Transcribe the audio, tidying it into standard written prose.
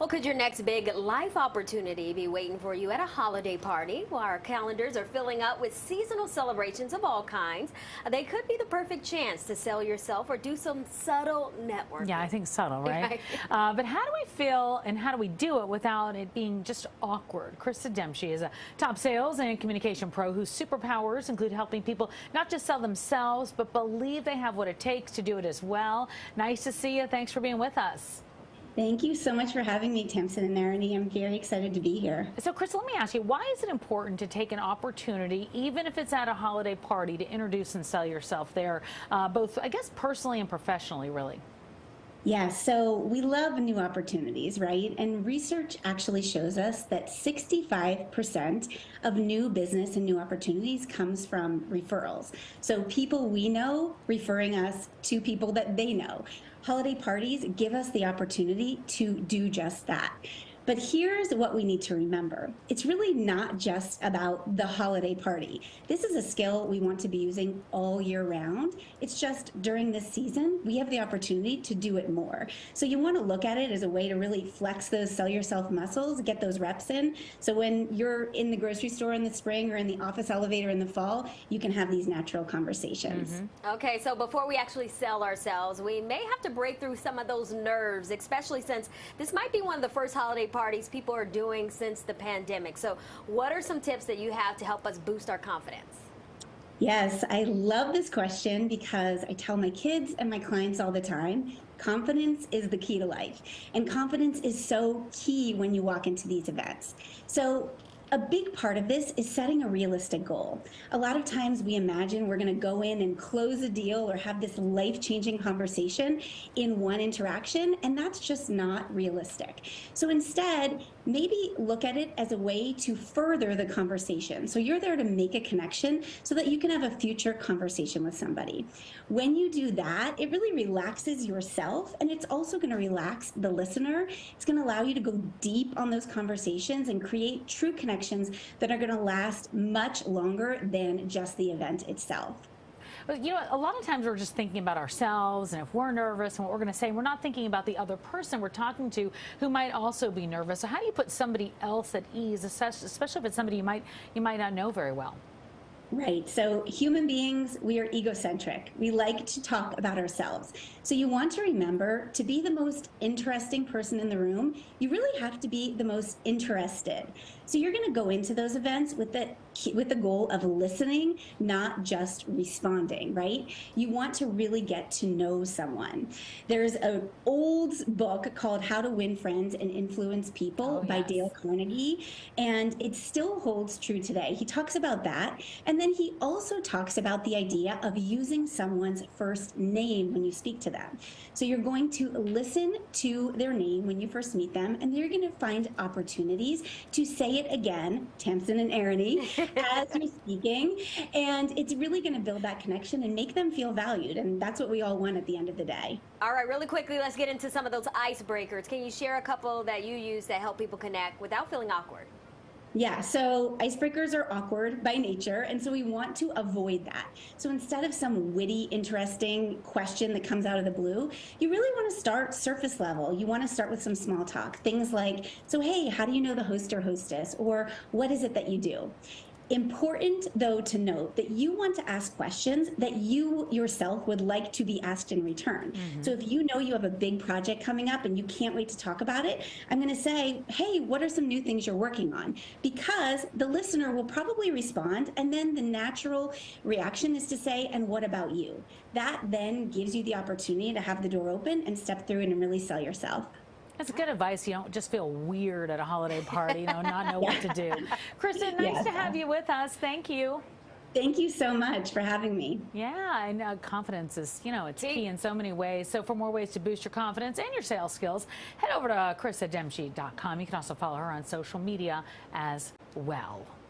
Well, could your next big life opportunity be waiting for you at a holiday party? Well, our calendars are filling up with seasonal celebrations of all kinds. They could be the perfect chance to sell yourself or do some subtle networking. Yeah, I think subtle, right? But how do we feel and how do we do it without it being just awkward? Krista Demcher is a top sales and communication pro whose superpowers include helping people not just sell themselves, but believe they have what it takes to do it as well. Nice to see you. Thanks for being with us. Thank you so much for having me, Tamsin and Narity. I'm very excited to be here. So, Krista, let me ask you, why is it important to take an opportunity, even if it's at a holiday party, to introduce and sell yourself there, both, I guess, personally and professionally, really? Yeah, so we love new opportunities, right? And research actually shows us that 65% of new business and new opportunities comes from referrals. So people we know referring us to people that they know. Holiday parties give us the opportunity to do just that. But here's what we need to remember. It's really not just about the holiday party. This is a skill we want to be using all year round. It's just during this season, we have the opportunity to do it more. So you want to look at it as a way to really flex those sell yourself muscles, get those reps in. So when you're in the grocery store in the spring or in the office elevator in the fall, you can have these natural conversations. Okay, so before we actually sell ourselves, we may have to break through some of those nerves, especially since this might be one of the first holiday parties people are doing since the pandemic. So what are some tips that you have to help us boost our confidence? Yes, I love this question because I tell my kids and my clients all the time, confidence is the key to life. And confidence is so key when you walk into these events. So a big part of this is setting a realistic goal. A lot of times we imagine we're going to go in and close a deal or have this life-changing conversation in one interaction, and that's just not realistic. So instead, maybe look at it as a way to further the conversation. So you're there to make a connection so that you can have a future conversation with somebody. When you do that, it really relaxes yourself, and it's also going to relax the listener. It's going to allow you to go deep on those conversations and create true connections that are going to last much longer than just the event itself. But, you know, a lot of times we're just thinking about ourselves and if we're nervous and what we're going to say. We're not thinking about the other person we're talking to who might also be nervous. So how do you put somebody else at ease, especially if it's somebody you might not know very well? Right. So human beings, we are egocentric. We like to talk about ourselves. So you want to remember, to be the most interesting person in the room, you really have to be the most interested. So you're going to go into those events with the goal of listening, not just responding, right? You want to really get to know someone. There's an old book called How to Win Friends and Influence People by Dale Carnegie, and it still holds true today. He talks about that. And then he also talks about the idea of using someone's first name when you speak to them. So you're going to listen to their name when you first meet them, and you're going to find opportunities to say it again, Tamsin and Narity, as you're speaking. And it's really going to build that connection and make them feel valued. And that's what we all want at the end of the day. All right, really quickly, let's get into some of those icebreakers. Can you share a couple that you use that help people connect without feeling awkward? Yeah, so icebreakers are awkward by nature, and so we want to avoid that. So instead of some witty, interesting question that comes out of the blue, you really want to start surface level. You want to start with some small talk. Things like, so hey, how do you know the host or hostess? Or what is it that you do? Important, though, to note that you want to ask questions that you yourself would like to be asked in return. So if you know you have a big project coming up and you can't wait to talk about it, I'm going to say, hey, what are some new things you're working on? Because the listener will probably respond, and then the natural reaction is to say, and what about you? That then gives you the opportunity to have the door open and step through it and really sell yourself. That's good advice. You don't just feel weird at a holiday party, not know what to do. Krista, nice to have you with us. Thank you. Thank you so much for having me. Yeah, and confidence is, it's key in so many ways. So for more ways to boost your confidence and your sales skills, head over to KristaDemcher.com. You can also follow her on social media as well.